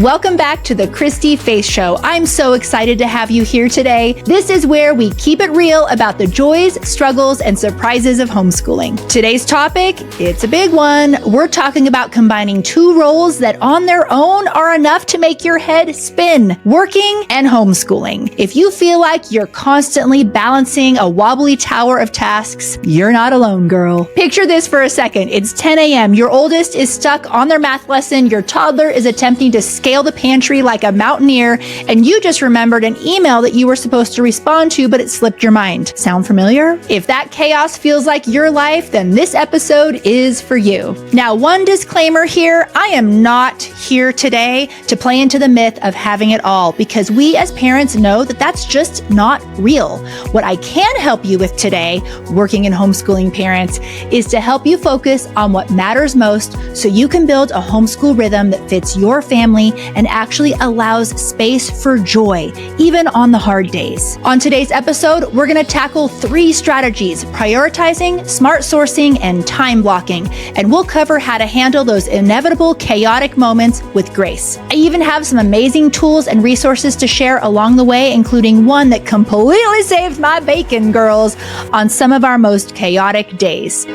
Welcome back to the Christy-Faith Show. I'm so excited to have you here today. This is where we keep it real about the joys, struggles, and surprises of homeschooling. Today's topic, it's a big one. We're talking about combining two roles that on their own are enough to make your head spin, working and homeschooling. If you feel like you're constantly balancing a wobbly tower of tasks, you're not alone, girl. Picture this for a second. It's 10 a.m. Your oldest is stuck on their math lesson. Your toddler is attempting to scale the pantry like a mountaineer, and you just remembered an email that you were supposed to respond to, but it slipped your mind. Sound familiar? If that chaos feels like your life, then this episode is for you. Now, one disclaimer here, I am not here today to play into the myth of having it all, because we as parents know that that's just not real. What I can help you with today, working and homeschooling parents, is to help you focus on what matters most so you can build a homeschool rhythm that fits your family and actually allows space for joy, even on the hard days. On today's episode, we're going to tackle 3 strategies: prioritizing, smart sourcing, and time blocking. And we'll cover how to handle those inevitable chaotic moments with grace. I even have some amazing tools and resources to share along the way, including one that completely saved my bacon, girls, on some of our most chaotic days.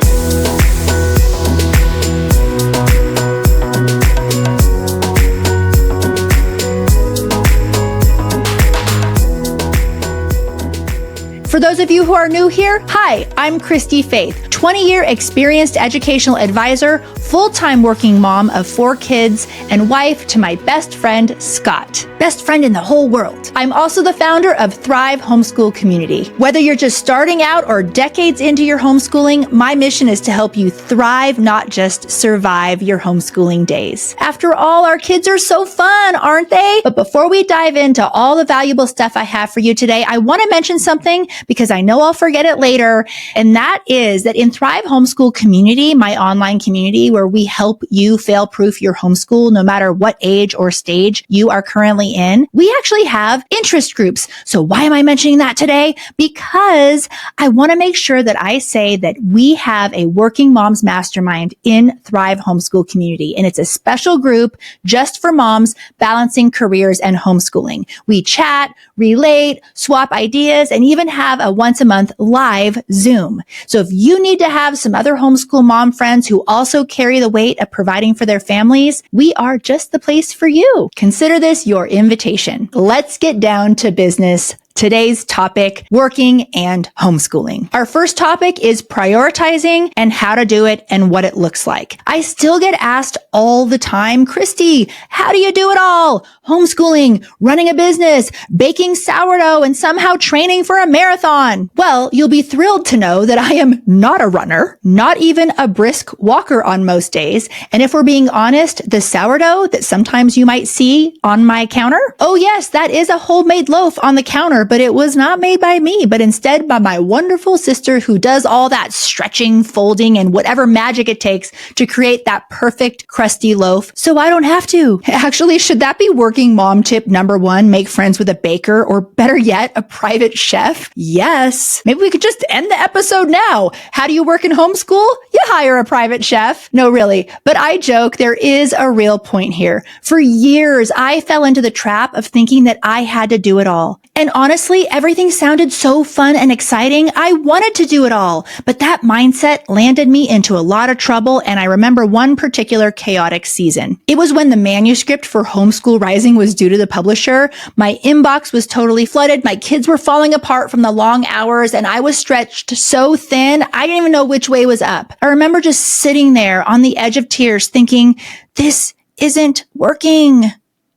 For those of you who are new here, hi, I'm Christy-Faith, 20-year experienced educational advisor, full-time working mom of 4 kids, and wife to my best friend, Scott. Best friend in the whole world. I'm also the founder of Thrive Homeschool Community. Whether you're just starting out or decades into your homeschooling, my mission is to help you thrive, not just survive your homeschooling days. After all, our kids are so fun, aren't they? But before we dive into all the valuable stuff I have for you today, I want to mention something because I know I'll forget it later. And that is that in Thrive Homeschool Community, my online community where we help you fail-proof your homeschool no matter what age or stage you are currently in, we actually have interest groups. So why am I mentioning that today? Because I want to make sure that I say that we have a Working Moms Mastermind in Thrive Homeschool Community. And it's a special group just for moms balancing careers and homeschooling. We chat, relate, swap ideas, and even have a once a month live Zoom. So if you need to have some other homeschool mom friends who also carry the weight of providing for their families, we are just the place for you. Consider this your invitation. Let's get down to business. Today's topic, working and homeschooling. Our first topic is prioritizing and how to do it and what it looks like. I still get asked all the time, Christy, how do you do it all? Homeschooling, running a business, baking sourdough, and somehow training for a marathon. Well, you'll be thrilled to know that I am not a runner, not even a brisk walker on most days. And if we're being honest, the sourdough that sometimes you might see on my counter, oh yes, that is a homemade loaf on the counter, but it was not made by me, but instead by my wonderful sister who does all that stretching, folding, and whatever magic it takes to create that perfect crusty loaf. So I don't have to. Actually, should that be working mom tip number 1? Make friends with a baker, or better yet, a private chef? Yes. Maybe we could just end the episode now. How do you work in homeschool? You hire a private chef. No, really. But I joke, there is a real point here. For years, I fell into the trap of thinking that I had to do it all. And honestly, everything sounded so fun and exciting. I wanted to do it all, but that mindset landed me into a lot of trouble. And I remember one particular chaotic season. It was when the manuscript for Homeschool Rising was due to the publisher. My inbox was totally flooded. My kids were falling apart from the long hours, and I was stretched so thin, I didn't even know which way was up. I remember just sitting there on the edge of tears thinking, this isn't working.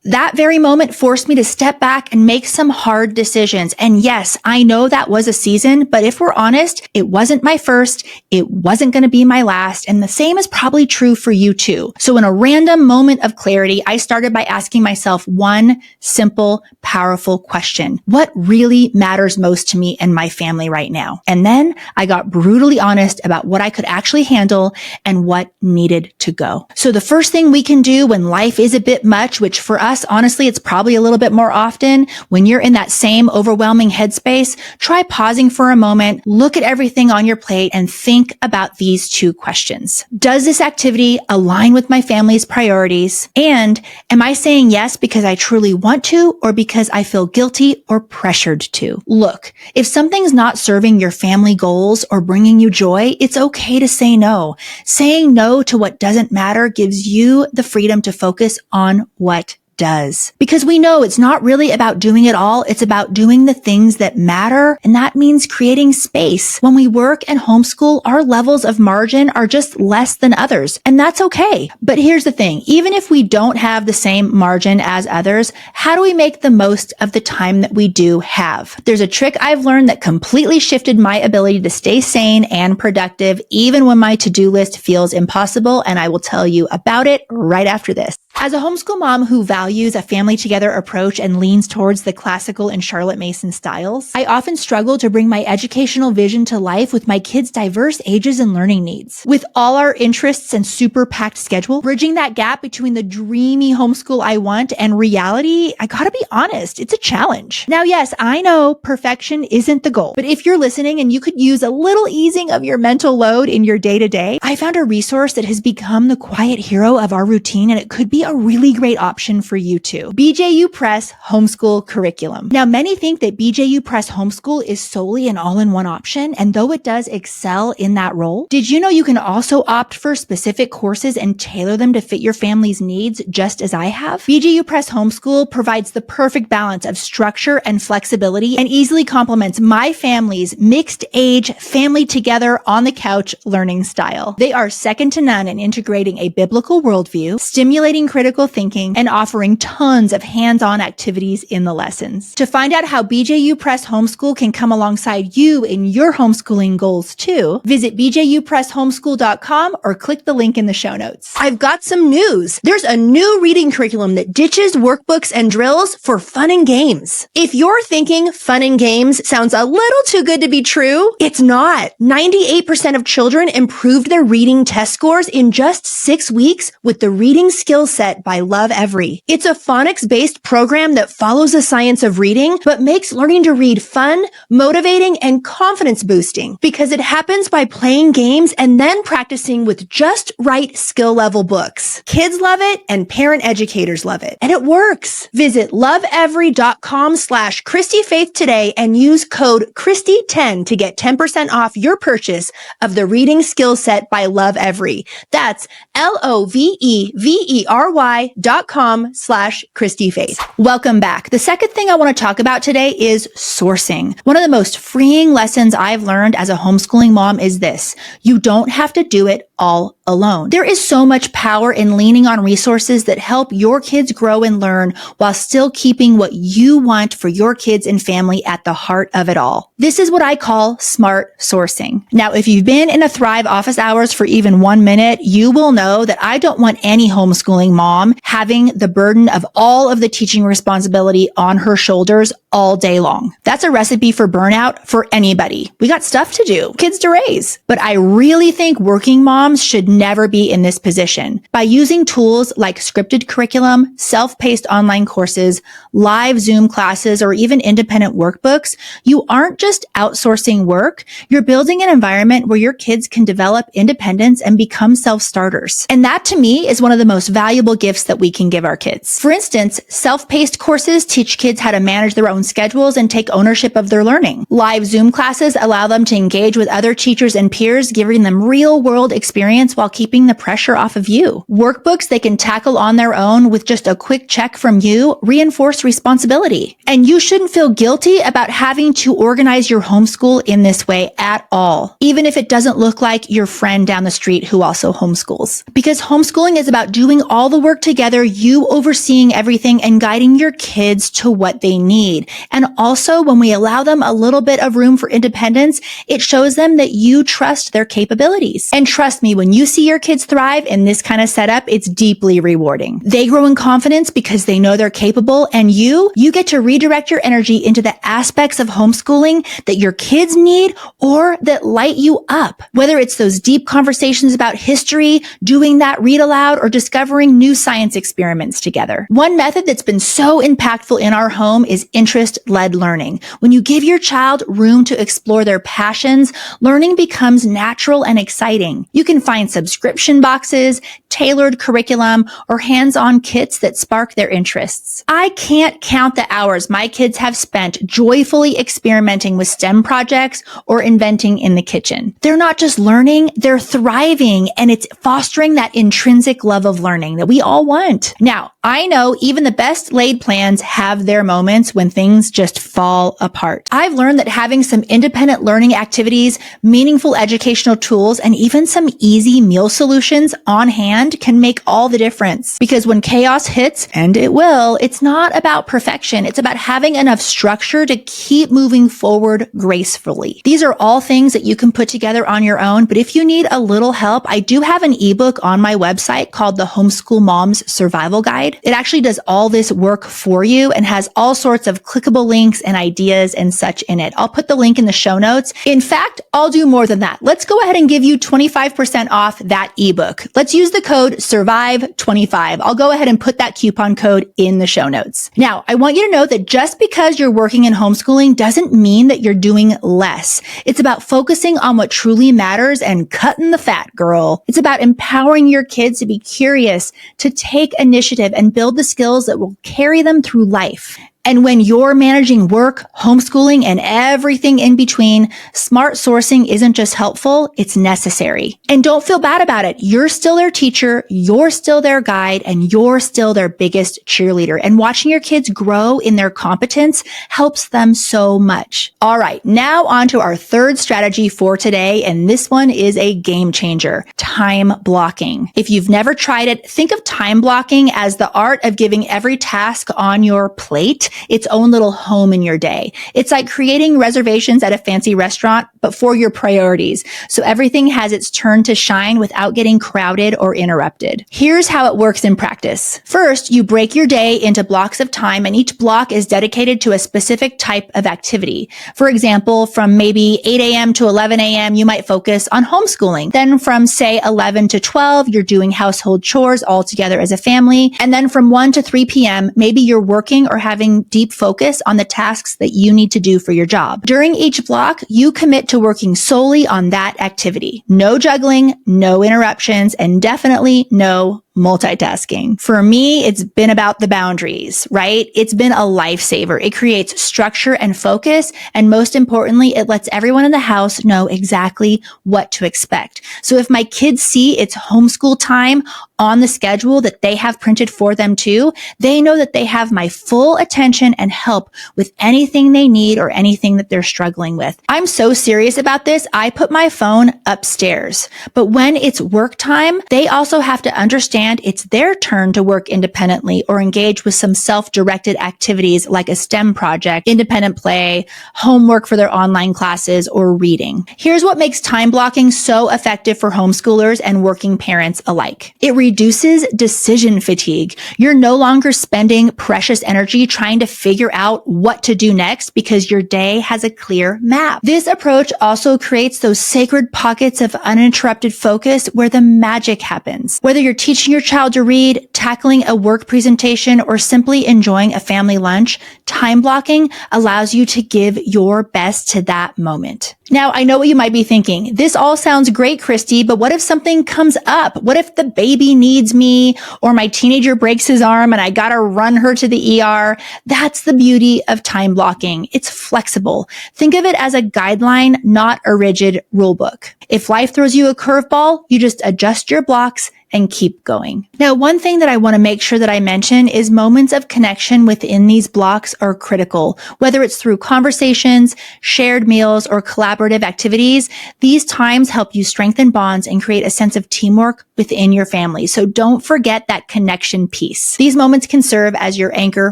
That very moment forced me to step back and make some hard decisions. And yes, I know that was a season, but if we're honest, it wasn't my first, it wasn't going to be my last, and the same is probably true for you too. So in a random moment of clarity, I started by asking myself one simple, powerful question. What really matters most to me and my family right now? And then I got brutally honest about what I could actually handle and what needed to go. So the first thing we can do when life is a bit much, which for us us, honestly, it's probably a little bit more often. When you're in that same overwhelming headspace, try pausing for a moment, look at everything on your plate, and think about these two questions. Does this activity align with my family's priorities? And am I saying yes because I truly want to or because I feel guilty or pressured to? Look, if something's not serving your family goals or bringing you joy, it's okay to say no. Saying no to what doesn't matter gives you the freedom to focus on what does. Because we know it's not really about doing it all. It's about doing the things that matter. And that means creating space. When we work and homeschool, our levels of margin are just less than others. And that's okay. But here's the thing. Even if we don't have the same margin as others, how do we make the most of the time that we do have? There's a trick I've learned that completely shifted my ability to stay sane and productive, even when my to-do list feels impossible. And I will tell you about it right after this. As a homeschool mom who values a family together approach and leans towards the classical and Charlotte Mason styles, I often struggle to bring my educational vision to life with my kids' diverse ages and learning needs. With all our interests and super packed schedule, bridging that gap between the dreamy homeschool I want and reality, I gotta be honest, it's a challenge. Now, yes, I know perfection isn't the goal, but if you're listening and you could use a little easing of your mental load in your day-to-day, I found a resource that has become the quiet hero of our routine, and it could be a really great option for you too. BJU Press Homeschool Curriculum. Now, many think that BJU Press Homeschool is solely an all-in-one option, and though it does excel in that role, did you know you can also opt for specific courses and tailor them to fit your family's needs, just as I have? BJU Press Homeschool provides the perfect balance of structure and flexibility and easily complements my family's mixed age, family together on the couch learning style. They are second to none in integrating a biblical worldview, stimulating critical thinking, and offering tons of hands-on activities in the lessons. To find out how BJU Press Homeschool can come alongside you in your homeschooling goals too, visit bjupresshomeschool.com or click the link in the show notes. I've got some news. There's a new reading curriculum that ditches workbooks and drills for fun and games. If you're thinking fun and games sounds a little too good to be true, it's not. 98% of children improved their reading test scores in just 6 weeks with the Reading Skills Set by Love Every. It's a phonics-based program that follows the science of reading, but makes learning to read fun, motivating, and confidence-boosting because it happens by playing games and then practicing with just right skill-level books. Kids love it and parent educators love it. And it works. Visit loveevery.com/Christy-Faith today and use code Christy10 to get 10% off your purchase of the Reading Skills Set by Love Every. That's lovevery.com/Christy-Faith. Welcome back. The second thing I want to talk about today is sourcing. One of the most freeing lessons I've learned as a homeschooling mom is this: you don't have to do it all alone. There is so much power in leaning on resources that help your kids grow and learn while still keeping what you want for your kids and family at the heart of it all. This is what I call smart sourcing. Now, if you've been in a Thrive office hours for even 1 minute, you will know that I don't want any homeschooling mom having the burden of all of the teaching responsibility on her shoulders all day long. That's a recipe for burnout for anybody. We got stuff to do, kids to raise. But I really think working moms should never be in this position. By using tools like scripted curriculum, self-paced online courses, live Zoom classes, or even independent workbooks, you aren't just outsourcing work, you're building an environment where your kids can develop independence and become self-starters. And that to me is one of the most valuable gifts that we can give our kids. For instance, self-paced courses teach kids how to manage their own schedules and take ownership of their learning. Live Zoom classes allow them to engage with other teachers and peers, giving them real-world experience while keeping the pressure off of you. Workbooks they can tackle on their own with just a quick check from you reinforce responsibility. And you shouldn't feel guilty about having to organize your homeschool in this way at all, even if it doesn't look like your friend down the street who also homeschools. Because homeschooling is about doing all the work together, you overseeing everything and guiding your kids to what they need. And also, when we allow them a little bit of room for independence, it shows them that you trust their capabilities. And trust me, me, when you see your kids thrive in this kind of setup, it's deeply rewarding. They grow in confidence because they know they're capable, and you get to redirect your energy into the aspects of homeschooling that your kids need or that light you up. Whether it's those deep conversations about history, doing that read aloud, or discovering new science experiments together. One method that's been so impactful in our home is interest-led learning. When you give your child room to explore their passions, learning becomes natural and exciting. You can find subscription boxes, tailored curriculum, or hands-on kits that spark their interests. I can't count the hours my kids have spent joyfully experimenting with STEM projects or inventing in the kitchen. They're not just learning, they're thriving, and it's fostering that intrinsic love of learning that we all want. Now, I know even the best laid plans have their moments when things just fall apart. I've learned that having some independent learning activities, meaningful educational tools, and even some easy meal solutions on hand can make all the difference. Because when chaos hits, and it will, it's not about perfection. It's about having enough structure to keep moving forward gracefully. These are all things that you can put together on your own, but if you need a little help, I do have an ebook on my website called the Homeschool Mom's Survival Guide. It actually does all this work for you and has all sorts of clickable links and ideas and such in it. I'll put the link in the show notes. In fact, I'll do more than that. Let's go ahead and give you 25% off that ebook. Let's use the code SURVIVE25. I'll go ahead and put that coupon code in the show notes. Now, I want you to know that just because you're working in homeschooling doesn't mean that you're doing less. It's about focusing on what truly matters and cutting the fat, girl. It's about empowering your kids to be curious, to take initiative, and build the skills that will carry them through life. And when you're managing work, homeschooling, and everything in between, smart sourcing isn't just helpful, it's necessary. And don't feel bad about it. You're still their teacher, you're still their guide, and you're still their biggest cheerleader. And watching your kids grow in their competence helps them so much. All right, now on to our third strategy for today, and this one is a game changer: time blocking. If you've never tried it, think of time blocking as the art of giving every task on your plate its own little home in your day. It's like creating reservations at a fancy restaurant, but for your priorities. So everything has its turn to shine without getting crowded or interrupted. Here's how it works in practice. First, you break your day into blocks of time, and each block is dedicated to a specific type of activity. For example, from maybe 8 a.m. to 11 a.m., you might focus on homeschooling. Then from say 11 to 12, you're doing household chores all together as a family. And then from 1 to 3 p.m., maybe you're working or having deep focus on the tasks that you need to do for your job. During each block, you commit to working solely on that activity. No juggling, no interruptions, and definitely no multitasking. For me, it's been about the boundaries, right? It's been a lifesaver. It creates structure and focus. And most importantly, it lets everyone in the house know exactly what to expect. So if my kids see it's homeschool time on the schedule that they have printed for them too, they know that they have my full attention and help with anything they need or anything that they're struggling with. I'm so serious about this. I put my phone upstairs, but when it's work time, they also have to understand it's their turn to work independently or engage with some self-directed activities like a STEM project, independent play, homework for their online classes, or reading. Here's what makes time blocking so effective for homeschoolers and working parents alike. It reduces decision fatigue. You're no longer spending precious energy trying to figure out what to do next because your day has a clear map. This approach also creates those sacred pockets of uninterrupted focus where the magic happens. Whether you're teaching your child to read, tackling a work presentation, or simply enjoying a family lunch, time blocking allows you to give your best to that moment. Now, I know what you might be thinking. This all sounds great, Christy, but what if something comes up? What if the baby needs me or my teenager breaks his arm and I gotta run her to the ER? That's the beauty of time blocking. It's flexible. Think of it as a guideline, not a rigid rule book. If life throws you a curveball, you just adjust your blocks, and keep going. Now, one thing that I want to make sure that I mention is moments of connection within these blocks are critical. Whether it's through conversations, shared meals, or collaborative activities, these times help you strengthen bonds and create a sense of teamwork within your family. So don't forget that connection piece. These moments can serve as your anchor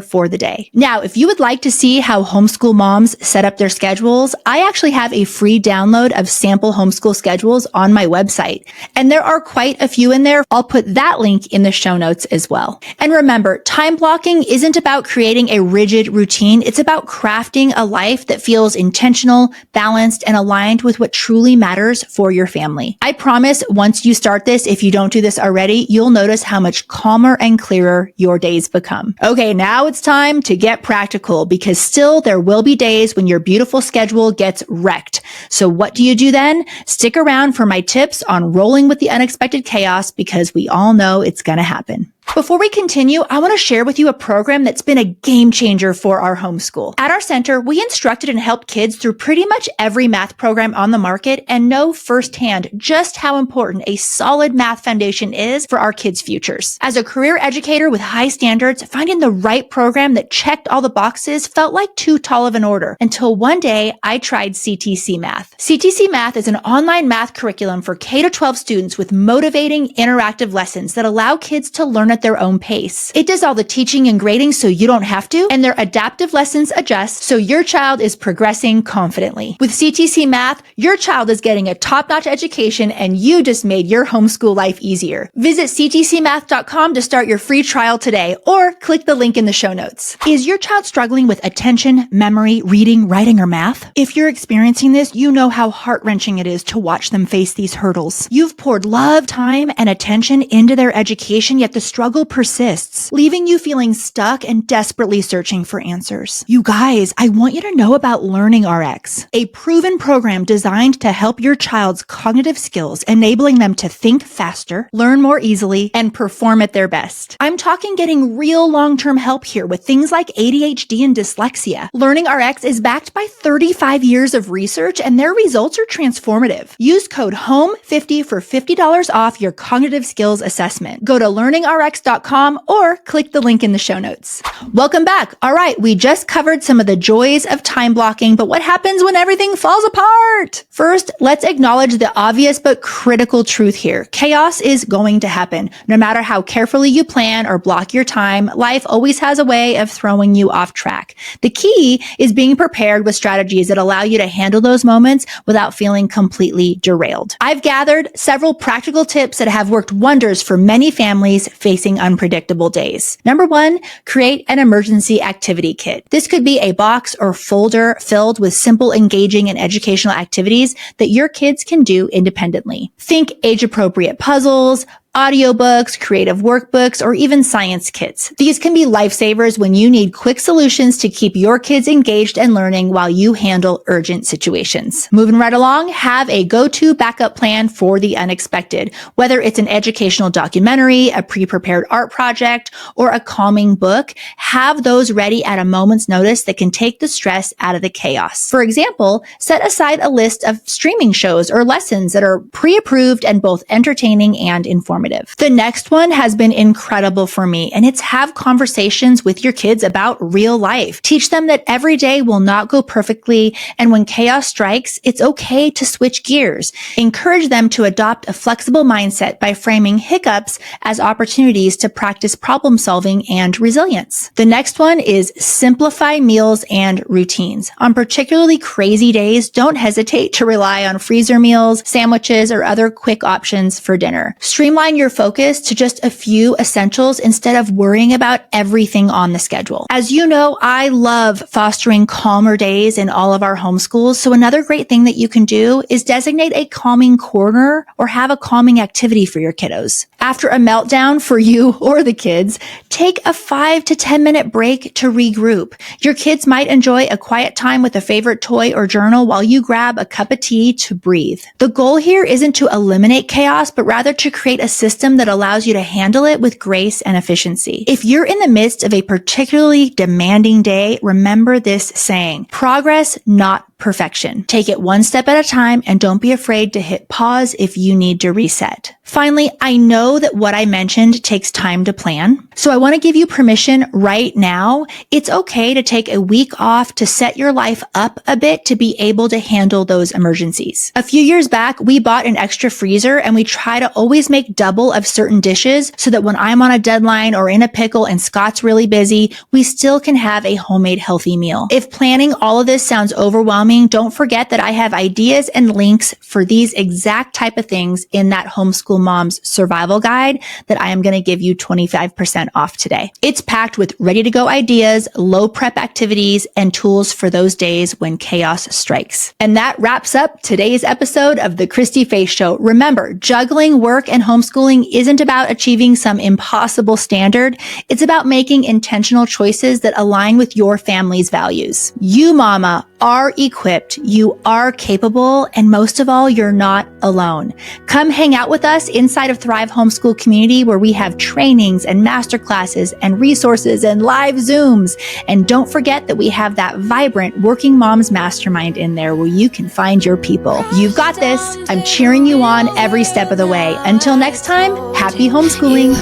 for the day. Now, if you would like to see how homeschool moms set up their schedules, I actually have a free download of sample homeschool schedules on my website. And there are quite a few in there. I'll put that link in the show notes as well. And remember, time blocking isn't about creating a rigid routine. It's about crafting a life that feels intentional, balanced, and aligned with what truly matters for your family. I promise once you start this, if you don't do this already, you'll notice how much calmer and clearer your days become. Okay, now it's time to get practical because still there will be days when your beautiful schedule gets wrecked. So what do you do then? Stick around for my tips on rolling with the unexpected chaos because we all know it's going to happen. Before we continue, I want to share with you a program that's been a game changer for our homeschool. At our center, we instructed and helped kids through pretty much every math program on the market and know firsthand just how important a solid math foundation is for our kids' futures. As a career educator with high standards, finding the right program that checked all the boxes felt like too tall of an order until one day I tried CTC Math. CTC Math is an online math curriculum for K-12 students with motivating interactive lessons that allow kids to learn at their own pace. It does all the teaching and grading so you don't have to, and their adaptive lessons adjust so your child is progressing confidently. With CTC Math, your child is getting a top-notch education and you just made your homeschool life easier. Visit ctcmath.com to start your free trial today or click the link in the show notes. Is your child struggling with attention, memory, reading, writing, or math? If you're experiencing this, you know how heart-wrenching it is to watch them face these hurdles. You've poured love, time, and attention into their education, yet the struggle persists, leaving you feeling stuck and desperately searching for answers. You guys, I want you to know about Learning RX, a proven program designed to help your child's cognitive skills, enabling them to think faster, learn more easily, and perform at their best. I'm talking getting real long-term help here with things like ADHD and dyslexia. Learning RX is backed by 35 years of research and their results are transformative. Use code HOME50 for $50 off your cognitive skills assessment. Go to learningrx.com or click the link in the show notes. Welcome back. All right, we just covered some of the joys of time blocking, but what happens when everything falls apart? First, let's acknowledge the obvious but critical truth here. Chaos is going to happen. No matter how carefully you plan or block your time, life always has a way of throwing you off track. The key is being prepared with strategies that allow you to handle those moments without feeling completely derailed. I've gathered several practical tips that have worked wonders for many families facing unpredictable days. Number one, create an emergency activity kit. This could be a box or folder filled with simple, engaging, and educational activities that your kids can do independently. Think age-appropriate puzzles, audiobooks, creative workbooks, or even science kits. These can be lifesavers when you need quick solutions to keep your kids engaged and learning while you handle urgent situations. Moving right along, have a go-to backup plan for the unexpected. Whether it's an educational documentary, a pre-prepared art project, or a calming book, have those ready at a moment's notice that can take the stress out of the chaos. For example, set aside a list of streaming shows or lessons that are pre-approved and both entertaining and informative. The next one has been incredible for me, and it's have conversations with your kids about real life. Teach them that every day will not go perfectly, and when chaos strikes, it's okay to switch gears. Encourage them to adopt a flexible mindset by framing hiccups as opportunities to practice problem solving and resilience. The next one is simplify meals and routines. On particularly crazy days, don't hesitate to rely on freezer meals, sandwiches, or other quick options for dinner. Streamline your focus to just a few essentials instead of worrying about everything on the schedule. As you know, I love fostering calmer days in all of our homeschools. So another great thing that you can do is designate a calming corner or have a calming activity for your kiddos. After a meltdown for you or the kids, take a 5 to 10 minute break to regroup. Your kids might enjoy a quiet time with a favorite toy or journal while you grab a cup of tea to breathe. The goal here isn't to eliminate chaos, but rather to create a system that allows you to handle it with grace and efficiency. If you're in the midst of a particularly demanding day, remember this saying: progress, not perfection. Take it one step at a time and don't be afraid to hit pause if you need to reset. Finally, I know that what I mentioned takes time to plan, so I want to give you permission right now. It's okay to take a week off to set your life up a bit to be able to handle those emergencies. A few years back, we bought an extra freezer and we try to always make double of certain dishes so that when I'm on a deadline or in a pickle and Scott's really busy, we still can have a homemade healthy meal. If planning all of this sounds overwhelming, don't forget that I have ideas and links for these exact type of things in that Homeschool Mom's survival guide that I am going to give you 25% off today. It's packed with ready to go ideas, low prep activities, and tools for those days when chaos strikes. And that wraps up today's episode of the Christy-Faith Show. Remember, juggling work and homeschooling isn't about achieving some impossible standard. It's about making intentional choices that align with your family's values. You, mama, are equipped, you are capable, and most of all, you're not alone. Come hang out with us inside of Thrive Homeschool Community, where we have trainings and masterclasses and resources and live Zooms. And don't forget that we have that vibrant Working Moms Mastermind in there where you can find your people. You've got this. I'm cheering you on every step of the way. Until next time, happy homeschooling.